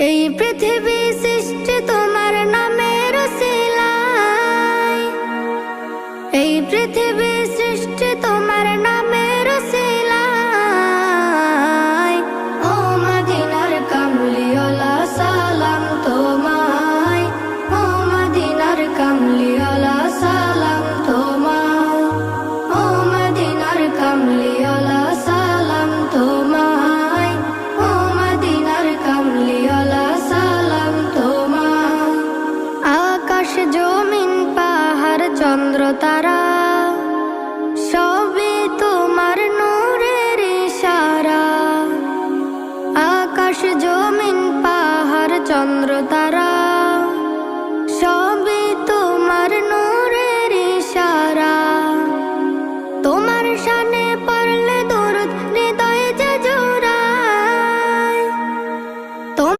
এই পৃথিবী সৃষ্টি তোমার নামের উসিলায়, এই পৃথিবী সৃষ্টি তোমার নামের উসিলায়। ও মদিনার কামলিওয়ালা সালাম তোমায়, ও মদিনার কামলিওয়ালা সালাম তোমায়, ও মদিনার কামলিওয়ালা সালাম তোমায়, ও মদিনার কামলিওয়ালা সালাম তোমায়। আকাশ জমিন পাহাড় চন্দ্র তারা সবই তোমার নূরের ইশারা। আকাশ জমিন পাহাড় চন্দ্র তারা